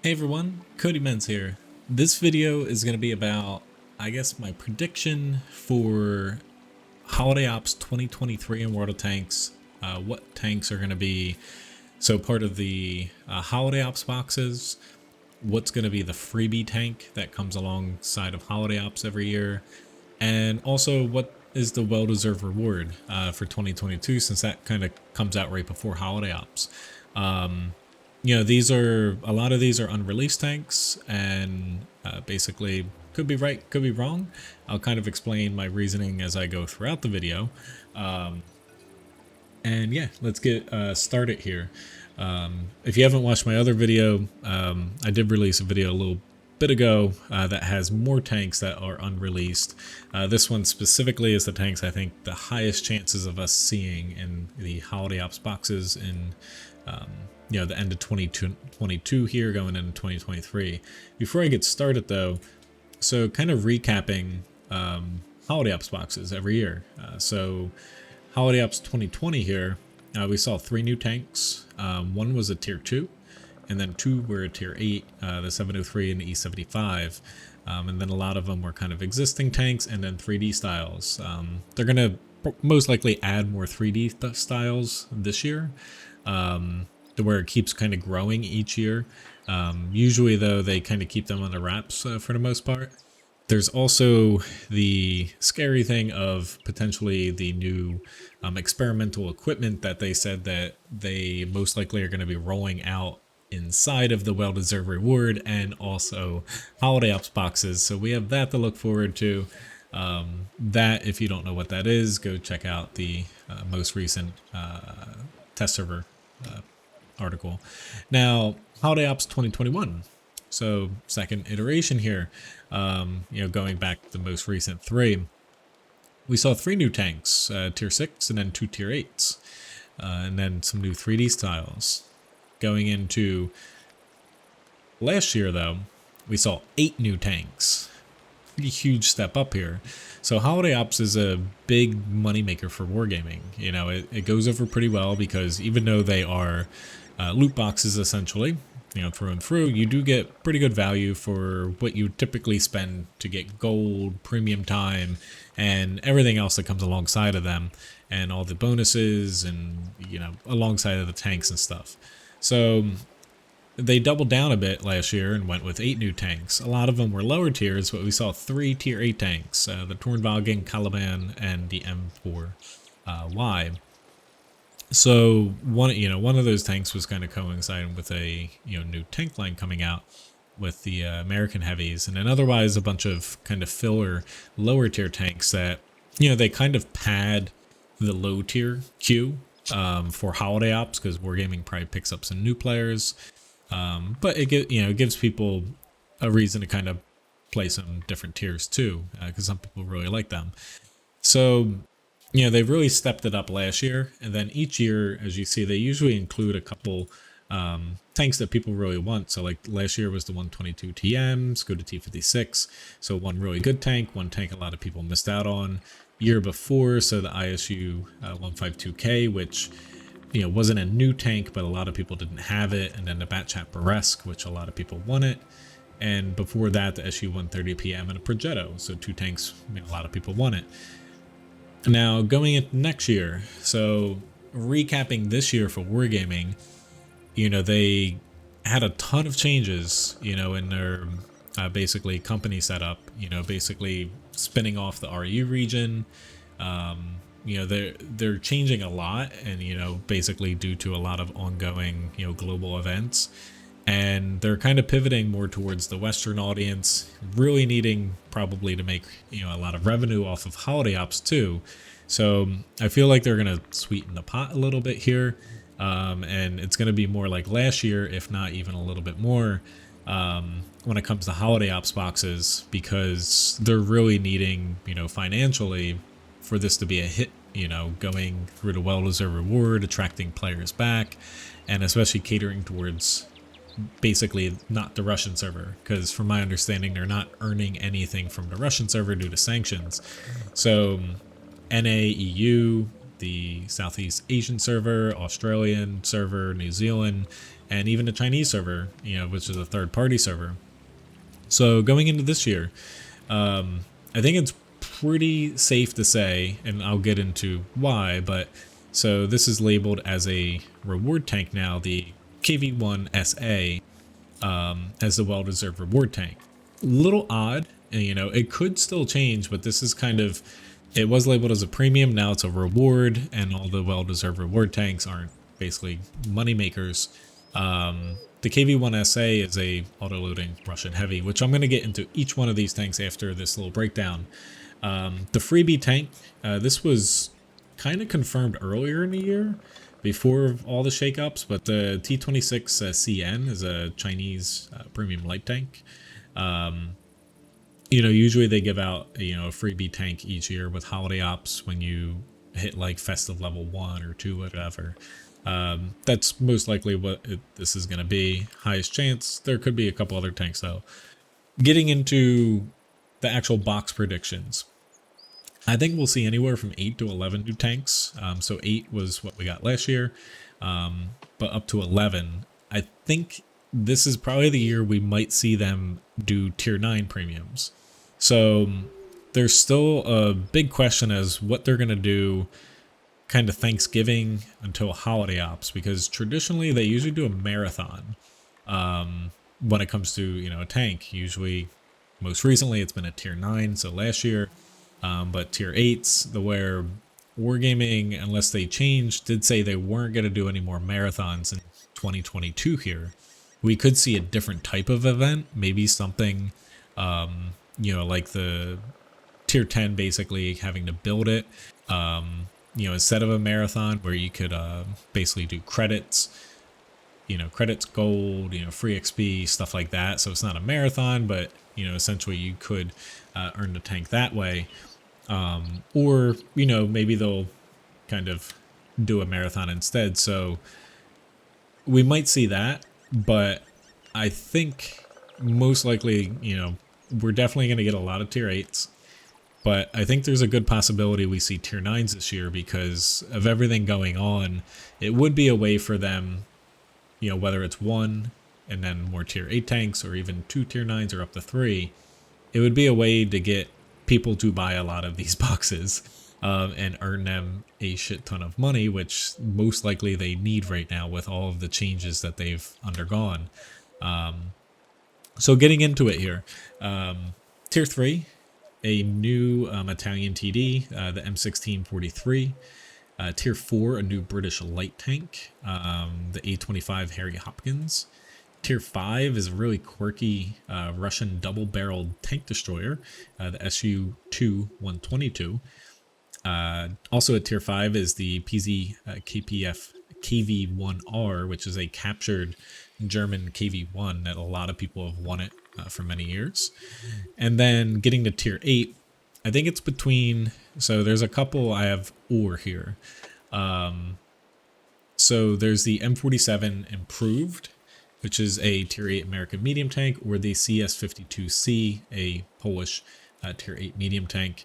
Hey everyone, Cody Menz here. This video is going to be about, I guess, my prediction for Holiday Ops 2023 in World of Tanks. What tanks are going to be part of the Holiday Ops boxes, what's going to be the freebie tank that comes alongside of Holiday Ops every year, and also what is the well-deserved reward for 2022, since that kind of comes out right before Holiday Ops. A lot of these are unreleased tanks, and basically could be right, could be wrong. I'll kind of explain my reasoning as I go throughout the video. And yeah, let's get started here. If you haven't watched my other video, I did release a video a little bit ago that has more tanks that are unreleased. This one specifically is the tanks I think the highest chances of us seeing in the Holiday Ops boxes in the end of 2022 here going into 2023. Before I get started though, so kind of recapping Holiday Ops boxes every year. So Holiday Ops 2020 here, we saw 3 new tanks. One was a tier 2, and then 2 were a tier 8, the 703 and the E75. And then a lot of them were kind of existing tanks and then 3D styles. They're going to most likely add more 3D styles this year, to where it keeps kind of growing each year. Usually though, they kind of keep them under wraps for the most part. There's also the scary thing of potentially the new experimental equipment that they said that they most likely are going to be rolling out inside of the well-deserved reward and also Holiday Ops boxes. So we have that to look forward to. That, if you don't know what that is, go check out the most recent test server article. Now, Holiday Ops 2021. So second iteration here, going back to the most recent 3, we saw 3 new tanks, tier 6 and then 2 tier 8s, and then some new 3D styles. Going into last year though, we saw 8 new tanks. Pretty huge step up here. So Holiday Ops is a big moneymaker for wargaming. It goes over pretty well because even though they are loot boxes essentially, through and through, you do get pretty good value for what you typically spend to get gold, premium time, and everything else that comes alongside of them, and all the bonuses and, alongside of the tanks and stuff. So they doubled down a bit last year and went with 8 new tanks. A lot of them were lower tiers, but we saw 3 tier 8 tanks, the Tornvagen, Caliban, and the M4Y. So one of those tanks was kind of coinciding with a new tank line coming out with the American heavies, and then otherwise a bunch of kind of filler lower tier tanks that they kind of pad the low tier queue for Holiday Ops, because wargaming probably picks up some new players, but it gives people a reason to kind of play some different tiers too, because some people really like them. So they've really stepped it up last year, and then each year, as you see, they usually include a couple tanks that people really want. So like last year was the 122 TM, Cody T56, so one really good tank, one tank a lot of people missed out on. Year before, so the ISU 152K, which wasn't a new tank, but a lot of people didn't have it, and then the Batchat Burresque, which a lot of people wanted. And before that, the SU 130 PM and a Progetto, so 2 tanks a lot of people wanted. Now, going into next year, so recapping this year for wargaming, they had a ton of changes, in their basically company setup, basically spinning off the RU region. They're changing a lot, and, basically due to a lot of ongoing, global events. And they're kind of pivoting more towards the Western audience, really needing probably to make, a lot of revenue off of Holiday Ops too. So I feel like they're going to sweeten the pot a little bit here. And it's going to be more like last year, if not even a little bit more, when it comes to Holiday Ops boxes, because they're really needing, financially for this to be a hit, going through the well-deserved reward, attracting players back, and especially catering towards basically not the Russian server, because from my understanding they're not earning anything from the Russian server due to sanctions. So NA, EU, the Southeast Asian server, Australian server, New Zealand, and even a Chinese server, which is a third-party server. So going into this year, I think it's pretty safe to say, and I'll get into why, but so this is labeled as a reward tank now, the KV1SA, as the well-deserved reward tank. Little odd, it could still change, but this is kind of, it was labeled as a premium, now it's a reward, and all the well-deserved reward tanks aren't basically money makers. The KV1SA is a auto-loading Russian heavy, which I'm going to get into each one of these tanks after this little breakdown. The freebie tank, this was kind of confirmed earlier in the year, before all the shakeups, but the T26CN is a Chinese premium light tank. Usually they give out a freebie tank each year with holiday ops when you hit like festive level 1 or 2, whatever. That's most likely what this is going to be. Highest chance. There could be a couple other tanks though. Getting into the actual box predictions, I think we'll see anywhere from 8 to 11 new tanks. So 8 was what we got last year, but up to 11. I think this is probably the year we might see them do tier 9 premiums. So there's still a big question as what they're going to do kind of Thanksgiving until holiday ops, because traditionally they usually do a marathon when it comes to a tank. Usually, most recently it's been a tier 9, so last year, but tier 8s, where Wargaming, unless they changed, did say they weren't going to do any more marathons in 2022 here. We could see a different type of event, maybe something like the tier 10 basically having to build it, instead of a marathon where you could basically do credits, credits, gold, free XP, stuff like that. So it's not a marathon, but essentially you could earn the tank that way. Or maybe they'll kind of do a marathon instead. So we might see that, but I think most likely, we're definitely going to get a lot of tier 8s. But I think there's a good possibility we see tier 9s this year because of everything going on. It would be a way for them, whether it's 1 and then more tier 8 tanks or even 2 tier 9s or up to 3, it would be a way to get people to buy a lot of these boxes and earn them a shit ton of money, which most likely they need right now with all of the changes that they've undergone. So getting into it here, tier 3, a new Italian TD, the M1643. Tier 4, a new British light tank, the A25 Harry Hopkins. Tier 5 is a really quirky Russian double-barreled tank destroyer, the Su-2 122. Also at Tier 5 is the Pz.Kpfw KV1R, which is a captured German KV1 that a lot of people have wanted for many years. And then getting to Tier 8, I think it's between, so there's a couple I have or here. So there's the M47 Improved, which is a Tier 8 American medium tank, or the CS52C, a Polish Tier 8 medium tank.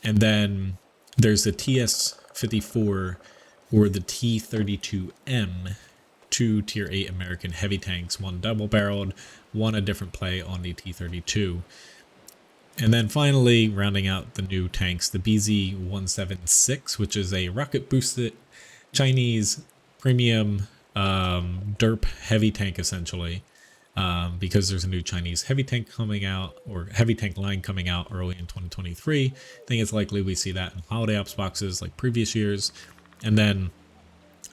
And then there's the TS54 or the T32M, 2 Tier 8 American heavy tanks, one double-barreled, one a different play on the T32. And then finally, rounding out the new tanks, the BZ-176, which is a rocket-boosted Chinese premium derp heavy tank, essentially, because there's a new Chinese heavy tank coming out, or heavy tank line coming out early in 2023. I think it's likely we see that in holiday ops boxes like previous years. And then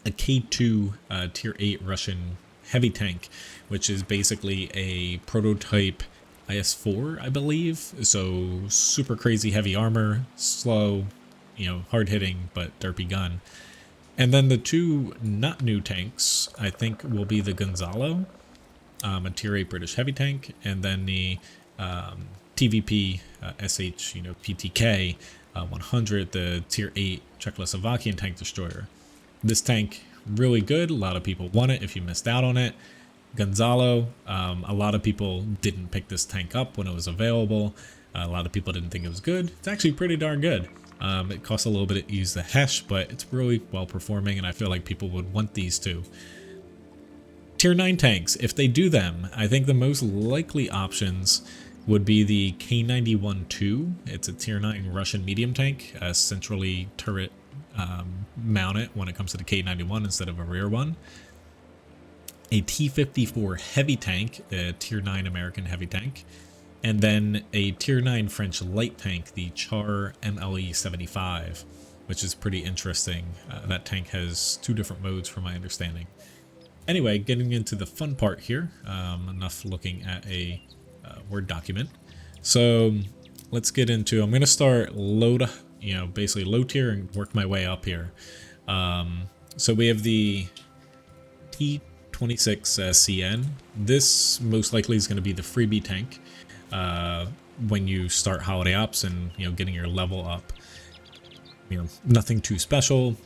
a K2 Tier 8 Russian heavy tank, which is basically a prototype IS-4, I believe. So super crazy heavy armor, slow, hard hitting, but derpy gun. And then the two not new tanks, I think, will be the Gonsalo, a Tier 8 British heavy tank, and then the TVP ShPTK 100, the Tier 8 Czechoslovakian tank destroyer. This tank, really good. A lot of people want it if you missed out on it. Gonsalo, a lot of people didn't pick this tank up when it was available. A lot of people didn't think it was good. It's actually pretty darn good. It costs a little bit to use the HESH, but it's really well performing, and I feel like people would want these two. Tier 9 tanks, if they do them, I think the most likely options would be the K91-2. It's a Tier 9 Russian medium tank, centrally turret mounted when it comes to the K91 instead of a rear one. A T-54 heavy tank, a Tier 9 American heavy tank. And then a Tier 9 French light tank, the Char MLE-75, which is pretty interesting. That tank has 2 different modes from my understanding. Anyway, getting into the fun part here, enough looking at a Word document. So let's get into, I'm going to start basically low tier and work my way up here. So we have the T26CN. This most likely is going to be the freebie tank when you start holiday ops and, getting your level up. Nothing too special,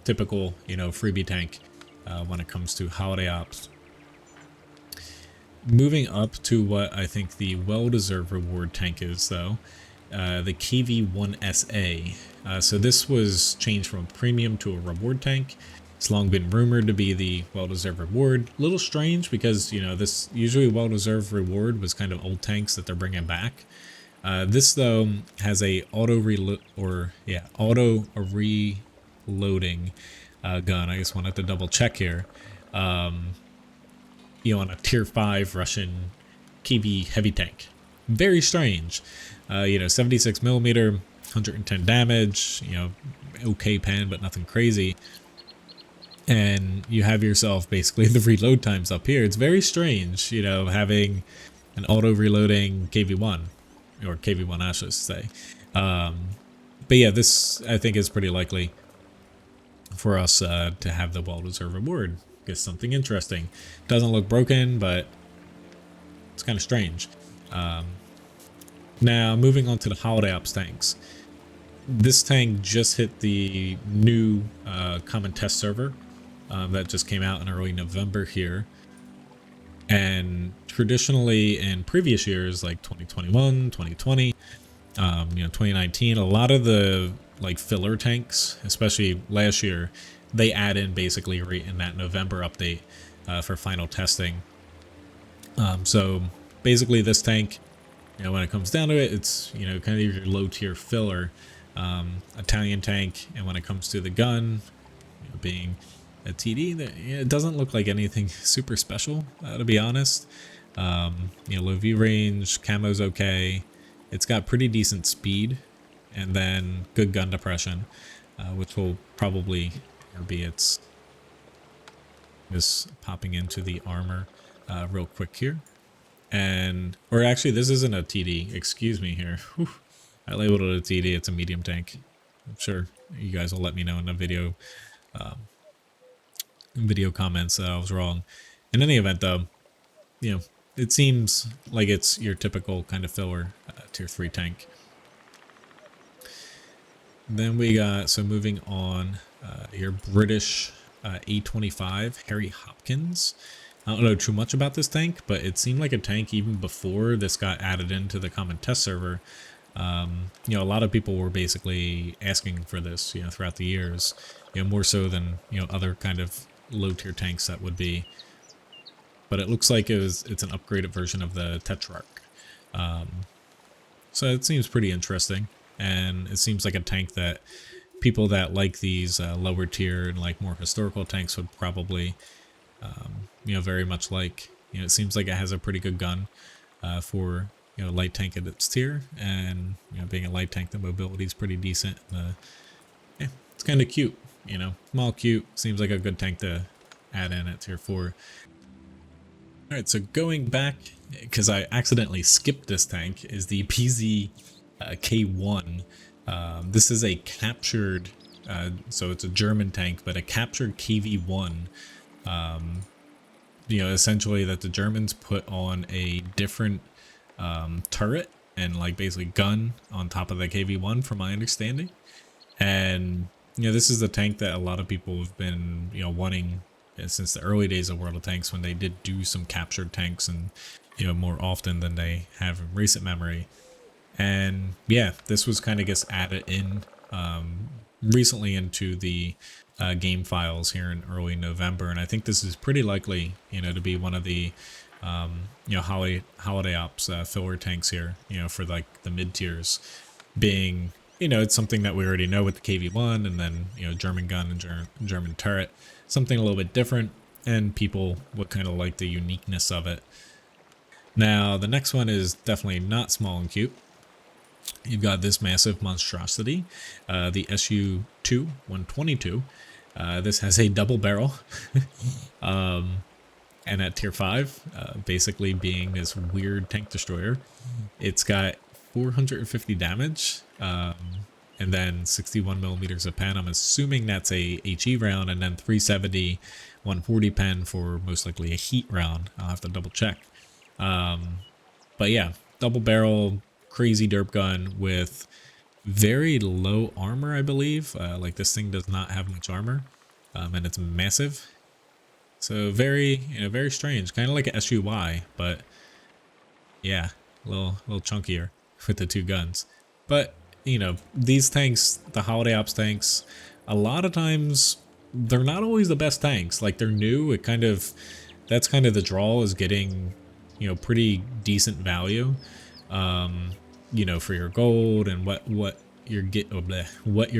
typical, freebie tank when it comes to holiday ops. Moving up to what I think the well-deserved reward tank is, though, the KV-1SA. So this was changed from a premium to a reward tank. It's long been rumored to be the well-deserved reward. A little strange because, this usually well-deserved reward was kind of old tanks that they're bringing back. This, though, has a auto reloading gun. I just wanted to double check here. On a tier 5 Russian KV heavy tank. Very strange. 76 millimeter, 110 damage, okay pen, but nothing crazy. And you have yourself basically the reload times up here. It's very strange, having an auto reloading KV1, or KV1 I should say. But yeah, this I think is pretty likely for us to have the well-deserved reward. Is something interesting. Doesn't look broken, but it's kind of strange. Now moving on to the holiday ops tanks. This tank just hit the new common test server that just came out in early November here. And traditionally in previous years, like 2021, 2020, 2019, a lot of the filler tanks, especially last year, they add in basically right in that November update for final testing. So basically this tank, when it comes down to it, it's, kind of your low tier filler Italian tank. And when it comes to the gun, being a TD, it doesn't look like anything super special, to be honest. Low view range, camo's okay. It's got pretty decent speed and then good gun depression, which will probably be its just popping into the armor real quick here. Or actually this isn't a TD, excuse me here. Whew. I labeled it a TD, it's a medium tank. I'm sure you guys will let me know in the video comments that I was wrong. In any event though, it seems like it's your typical kind of filler tier 3 tank. Then we got, so moving on, your British A25 Harry Hopkins. I don't know too much about this tank, but it seemed like a tank even before this got added into the common test server. A lot of people were basically asking for this, throughout the years, more so than, other kind of low tier tanks that would be. But it looks like it's an upgraded version of the Tetrarch. So it seems pretty interesting. And it seems like a tank that people that like these lower tier and more historical tanks would probably, very much like. It seems like it has a pretty good gun for, light tank at its tier. And, being a light tank, the mobility is pretty decent. Yeah, it's kind of cute, small, cute. Seems like a good tank to add in at tier 4. All right, so going back, because I accidentally skipped this tank, is the Pz.K.K1. This is a captured, so it's a German tank, but a captured KV-1. Essentially that the Germans put on a different turret and basically gun on top of the KV-1, from my understanding. And this is the tank that a lot of people have been wanting since the early days of World of Tanks, when they did do some captured tanks, and more often than they have in recent memory. And yeah, this was kind of gets added in recently into the game files here in early November, and I think this is pretty likely, to be one of the holiday ops filler tanks here, for like the mid tiers, being it's something that we already know with the KV1, and then German gun and German turret, something a little bit different, and people would kind of like the uniqueness of it. Now the next one is definitely not small and cute. You've got this massive monstrosity, the SU-2 122. This has a double barrel, and at tier 5, basically being this weird tank destroyer. It's got 450 damage, and then 61 millimeters of pen. I'm assuming that's a HE round, and then 370, 140 pen for most likely a heat round. I'll have to double check. But yeah, double barrel, crazy derp gun with very low armor, I believe. Like this thing does not have much armor, and it's massive. So very, very strange, kind of like a SUY, but yeah, a little chunkier with the two guns. But these tanks, the holiday ops tanks, a lot of times they're not always the best tanks. Like they're new. That's kind of the draw, is getting pretty decent value, for your gold and what you're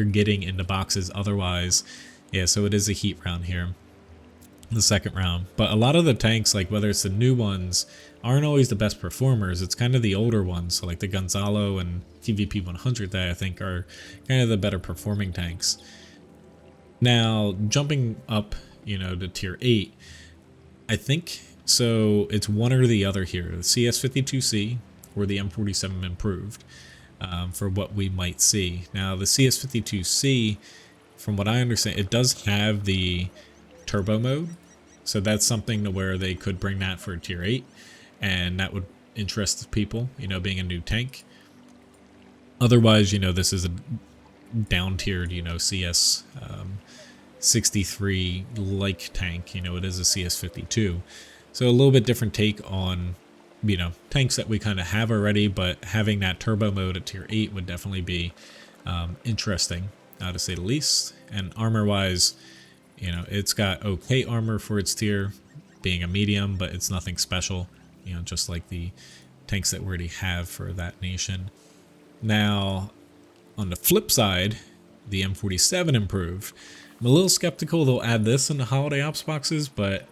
getting in the boxes otherwise. Yeah, so it is a heat round here, the second round. But a lot of the tanks, like whether it's the new ones, aren't always the best performers. It's kind of the older ones, so like the Gonsalo and TVP 100 that I think are kind of the better performing tanks. Now jumping up, to tier 8, I think so it's one or the other here, the CS52C or the M47 improved, for what we might see. Now the CS52C, from what I understand, it does have the turbo mode, so that's something to where they could bring that for tier 8, and that would interest people, being a new tank. Otherwise, this is a down tiered, CS 63 like tank. It is a CS52, so a little bit different take on tanks that we kind of have already, but having that turbo mode at tier 8 would definitely be interesting, to say the least. And armor wise, it's got okay armor for its tier, being a medium, but it's nothing special, just like the tanks that we already have for that nation. Now on the flip side, the M47 improved. I'm a little skeptical they'll add this in the holiday ops boxes, but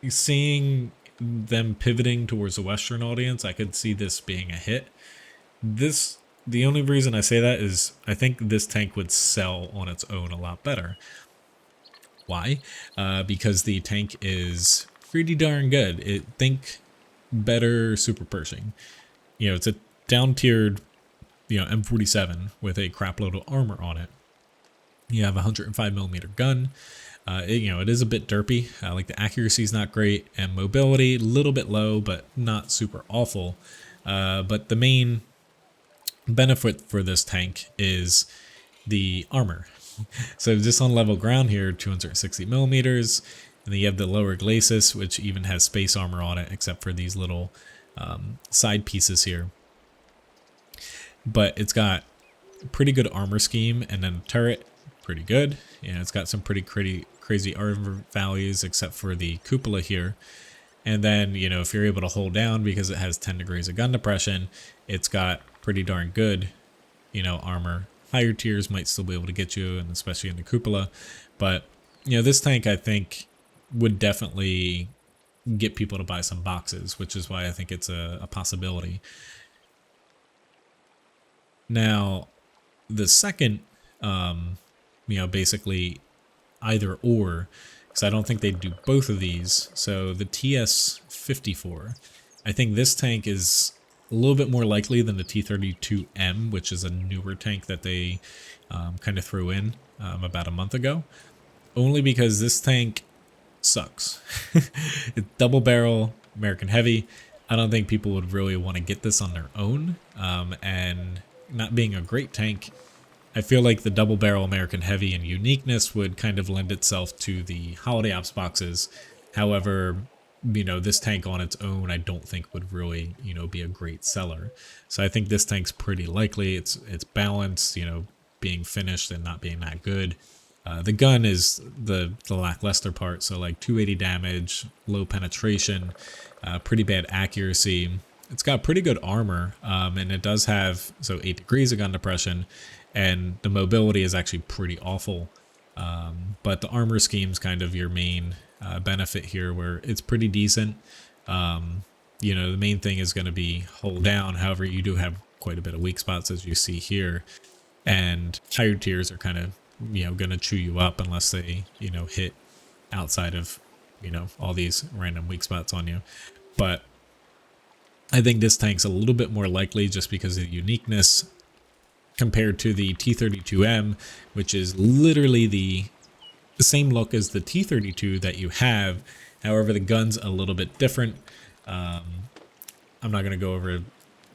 seeing them pivoting towards the Western audience, I could see this being a hit. The only reason I say that is I think this tank would sell on its own a lot better. Why? Because the tank is pretty darn good. Think better super Pershing. It's a down tiered, M47 with a crap load of armor on it. You have a 105 millimeter gun. It is a bit derpy. Like the accuracy is not great, and mobility a little bit low, but not super awful. But the main benefit for this tank is the armor. So just on level ground here, 260 millimeters, and then you have the lower glacis, which even has space armor on it, except for these little side pieces here. But it's got pretty good armor scheme, and then turret, pretty good. It's got some pretty crazy armor values, except for the cupola here. And then, if you're able to hold down because it has 10 degrees of gun depression, it's got pretty darn good, armor. Higher tiers might still be able to get you, and especially in the cupola. But, this tank, I think, would definitely get people to buy some boxes, which is why I think it's a possibility. Now, the second, basically either or, because I don't think they'd do both of these. So the TS-54, I think this tank is a little bit more likely than the T-32M, which is a newer tank that they kind of threw in about a month ago, only because this tank sucks. It's double barrel, American heavy. I don't think people would really want to get this on their own, and not being a great tank, I feel like the double barrel American heavy and uniqueness would kind of lend itself to the holiday ops boxes. However, this tank on its own, I don't think would really, be a great seller. So I think this tank's pretty likely. It's balanced, being finished and not being that good. The gun is the lackluster part, so like 280 damage, low penetration, pretty bad accuracy. It's got pretty good armor, and it does have 8 degrees of gun depression, and the mobility is actually pretty awful. But the armor scheme's kind of your main benefit here, where it's pretty decent. You know, the main thing is going to be hold down. However, you do have quite a bit of weak spots, as you see here, and higher tiers are kind of, you know, going to chew you up unless they, you know, hit outside of, you know, all these random weak spots on you. But I think this tank's a little bit more likely just because of the uniqueness compared to the T32M, which is literally the same look as the T32 that you have. However, the gun's a little bit different. I'm not going to go over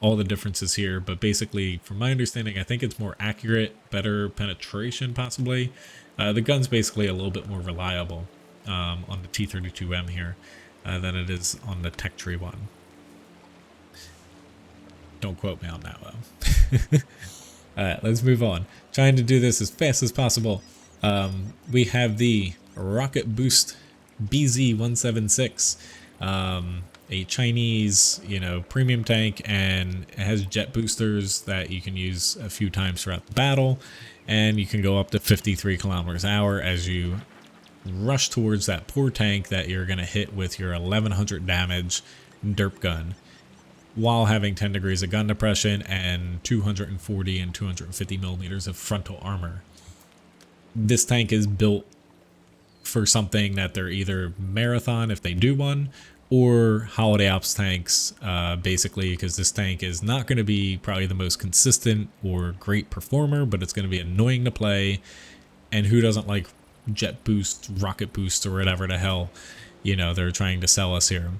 all the differences here, but basically, from my understanding, I think it's more accurate, better penetration possibly. The gun's basically a little bit more reliable on the T32M here than it is on the Tech Tree one. Don't quote me on that one. Alright, let's move on. Trying to do this as fast as possible. We have the Rocket Boost BZ176. A Chinese, you know, premium tank, and it has jet boosters that you can use a few times throughout the battle, and you can go up to 53 kilometers an hour as you rush towards that poor tank that you're going to hit with your 1100 damage derp gun, while having 10 degrees of gun depression and 240 and 250 millimeters of frontal armor. This tank is built for something that they're either marathon if they do one, or holiday ops tanks, basically, because this tank is not going to be probably the most consistent or great performer, but it's going to be annoying to play. And who doesn't like jet boost, rocket boost, or whatever the hell, you know, they're trying to sell us here.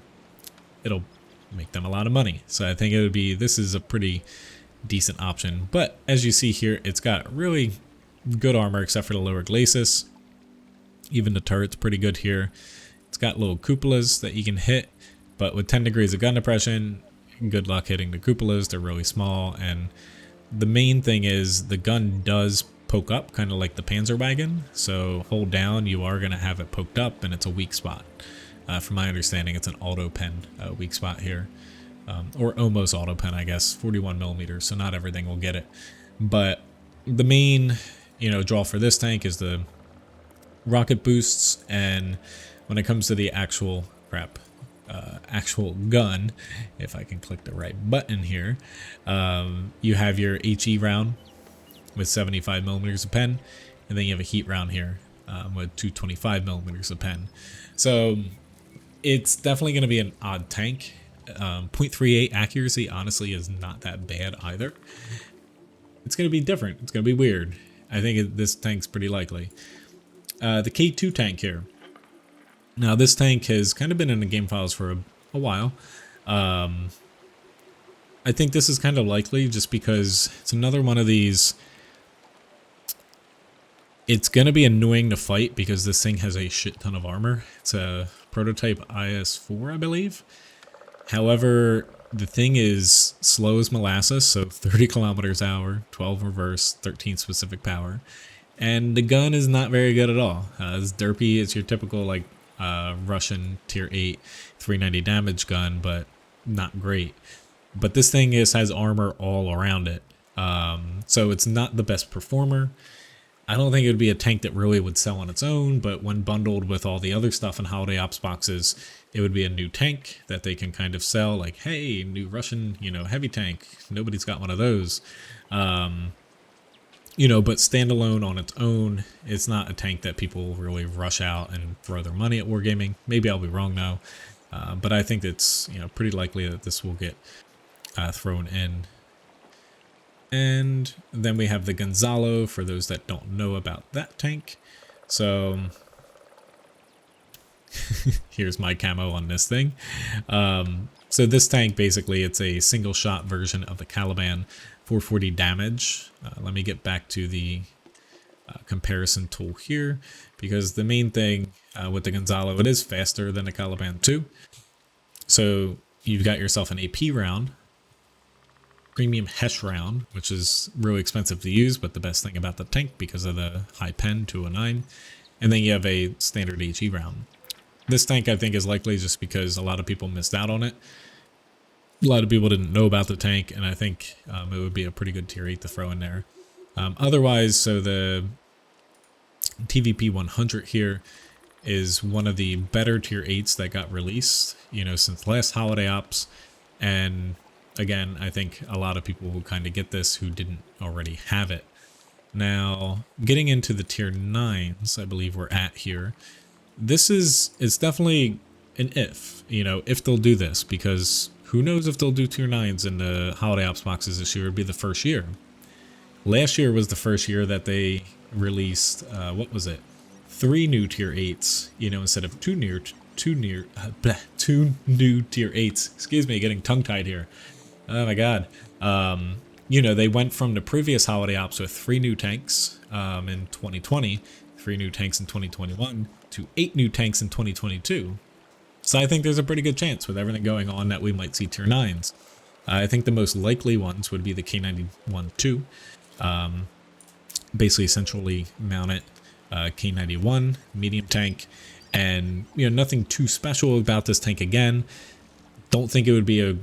It'll make them a lot of money. So I think it would be, this is a pretty decent option. But as you see here, it's got really good armor except for the lower glacis. Even the turret's pretty good here. It's got little cupolas that you can hit, but with 10 degrees of gun depression, good luck hitting the cupolas. They're really small, and the main thing is the gun does poke up, kind of like the Panzerwagen. So hold down, you are going to have it poked up, and it's a weak spot. From my understanding, it's an auto pen weak spot here, or almost auto pen, I guess, 41 millimeters. So not everything will get it, but the main, you know, draw for this tank is the rocket boosts. And when it comes to the actual actual gun, if I can click the right button here, you have your HE round with 75 millimeters of pen, and then you have a heat round here with 225 millimeters of pen. So it's definitely going to be an odd tank. 0.38 accuracy honestly is not that bad either. It's going to be different. It's going to be weird. I think this tank's pretty likely. The K2 tank here. Now this tank has kind of been in the game files for a while. I think this is kind of likely just because it's another one of these. It's going to be annoying to fight because this thing has a shit ton of armor. It's a prototype IS-4, I believe. However, the thing is slow as molasses, so 30 kilometers an hour, 12 reverse, 13 specific power. And the gun is not very good at all. It's derpy. It's your typical like Russian tier 8 390 damage gun, but not great. But this thing has armor all around it. So it's not the best performer. I don't think it would be a tank that really would sell on its own, but when bundled with all the other stuff in holiday ops boxes, it would be a new tank that they can kind of sell, like, hey, new Russian, you know, heavy tank. Nobody's got one of those. You know, but standalone on its own, it's not a tank that people really rush out and throw their money at wargaming. Maybe I'll be wrong now, but I think it's, you know, pretty likely that this will get thrown in. And then we have the Gonsalo, for those that don't know about that tank. So here's my camo on this thing. So this tank, basically, it's a single shot version of the Caliban, 440 damage. Let me get back to the comparison tool here, because the main thing with the Gonsalo, it is faster than the Caliban 2. So you've got yourself an AP round. premium Hesh round, which is really expensive to use, but the best thing about the tank because of the high pen 209. And then you have a standard HE round. This tank I think is likely just because a lot of people missed out on it. A lot of people didn't know about the tank, and I think it would be a pretty good tier 8 to throw in there. Otherwise, so the TVP 100 here is one of the better tier 8s that got released, you know, since last holiday ops. And again, I think a lot of people will kind of get this who didn't already have it. Now, getting into the tier 9s, I believe we're at here. It's definitely an if, you know, if they'll do this, because who knows if they'll do tier 9s in the holiday ops boxes this year. Would be the first year. Last year was the first year that they released, what was it? 3 new tier 8s, you know, instead of two new tier 8s. Excuse me, getting tongue tied here. Oh my god. You know, they went from the previous holiday ops with 3 new tanks in 2020, 3 new tanks in 2021, to 8 new tanks in 2022. So I think there's a pretty good chance with everything going on that we might see tier 9s. I think the most likely ones would be the K91-2, basically centrally mounted K91 medium tank, and you know, nothing too special about this tank. Again, don't think it would be a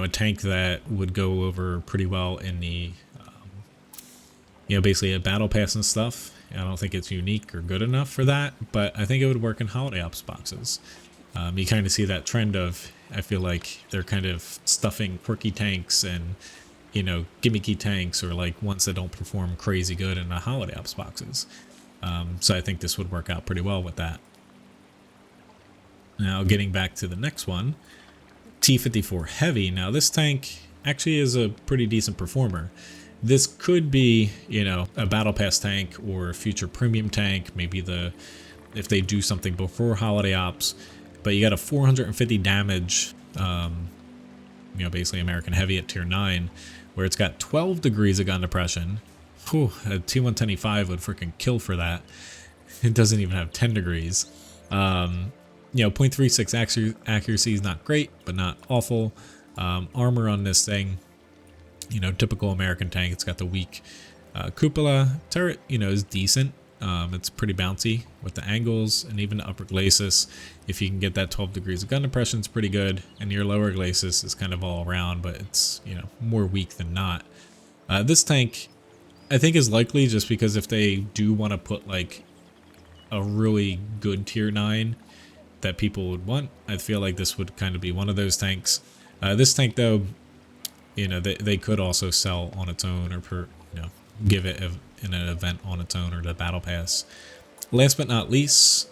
tank that would go over pretty well in the basically a battle pass and stuff. I don't think it's unique or good enough for that, but I think it would work in holiday ops boxes. You kind of see that trend of, I feel like they're kind of stuffing quirky tanks and, you know, gimmicky tanks, or like ones that don't perform crazy good in the holiday ops boxes. So I think this would work out pretty well with that. Now getting back to the next one, T54 Heavy. Now this tank actually is a pretty decent performer. This could be, you know, a battle pass tank or a future premium tank, maybe if they do something before holiday ops. But you got a 450 damage, basically American Heavy at tier 9, where it's got 12 degrees of gun depression. Whew, a T125 would freaking kill for that. It doesn't even have 10 degrees. 0.36 accuracy is not great, but not awful. Armor on this thing, you know, typical American tank. It's got the weak cupola. Turret, you know, is decent. It's pretty bouncy with the angles, and even the upper glacis, if you can get that 12 degrees of gun depression, it's pretty good. And your lower glacis is kind of all around, but it's, you know, more weak than not. This tank, I think, is likely just because if they do want to put like a really good tier 9 that people would want, I feel like this would kind of be one of those tanks. This tank, though, you know, they could also sell on its own, or give it in an event on its own, or the battle pass. Last but not least,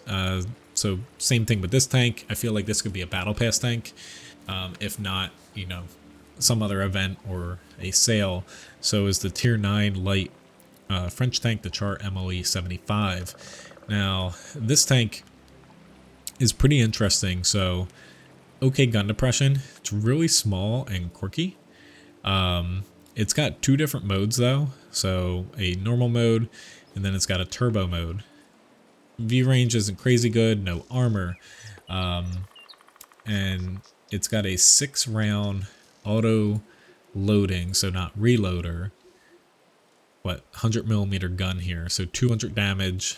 so same thing with this tank. I feel like this could be a battle pass tank, if not, you know, some other event or a sale. So is the tier 9 light French tank, the Char MOE 75. Now this tank is pretty interesting. So okay, gun depression. It's really small and quirky. It's got 2 different modes though. So a normal mode, and then it's got a turbo mode. V range isn't crazy good, no armor. And it's got a 6-round auto loading, so not reloader. 100mm gun here. So 200 damage,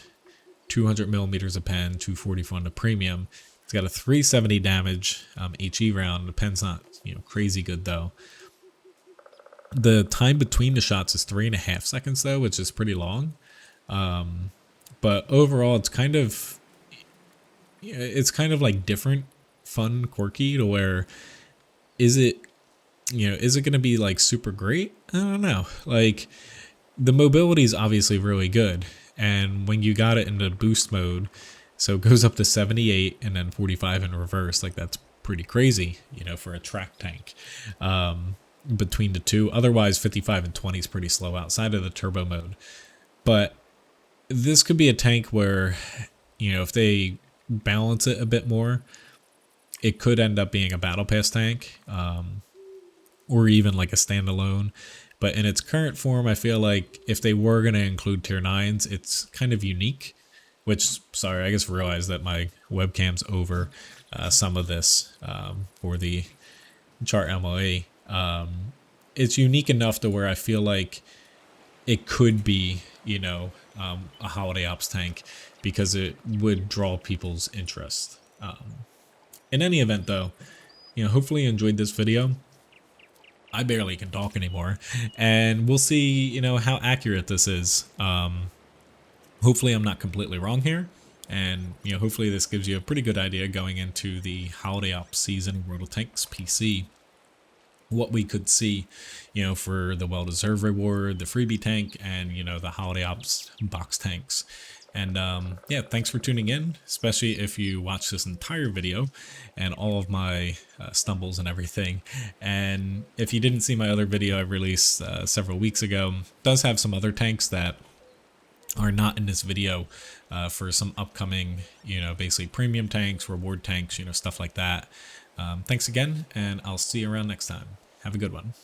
200mm a pen, 240 on the premium. It's got a 370 damage HE round. The pen's not, you know, crazy good though. The time between the shots is 3.5 seconds though, which is pretty long. But overall, it's kind of like different, fun, quirky, to where is it going to be like super great? I don't know. Like, the mobility is obviously really good, and when you got it in the boost mode, so it goes up to 78 and then 45 in reverse, like that's pretty crazy, you know, for a track tank. Between the two, otherwise 55 and 20 is pretty slow outside of the turbo mode. But this could be a tank where, you know, if they balance it a bit more, it could end up being a battle pass tank, or even like a standalone. But in its current form, I feel like if they were going to include tier 9s, it's kind of unique. Which, sorry, I just realized that my webcam's over some of this for the Char MOA. it's unique enough to where I feel like it could be, a holiday ops tank because it would draw people's interest. In any event, though, hopefully you enjoyed this video. I barely can talk anymore, and we'll see, how accurate this is. Hopefully I'm not completely wrong here, and hopefully this gives you a pretty good idea going into the holiday ops season World of Tanks PC. What we could see, for the well-deserved reward, the freebie tank, and the holiday ops box tanks. And yeah, thanks for tuning in, especially if you watch this entire video and all of my stumbles and everything. And if you didn't see my other video I released several weeks ago, it does have some other tanks that are not in this video for some upcoming, basically premium tanks, reward tanks, stuff like that. Thanks again, and I'll see you around next time. Have a good one.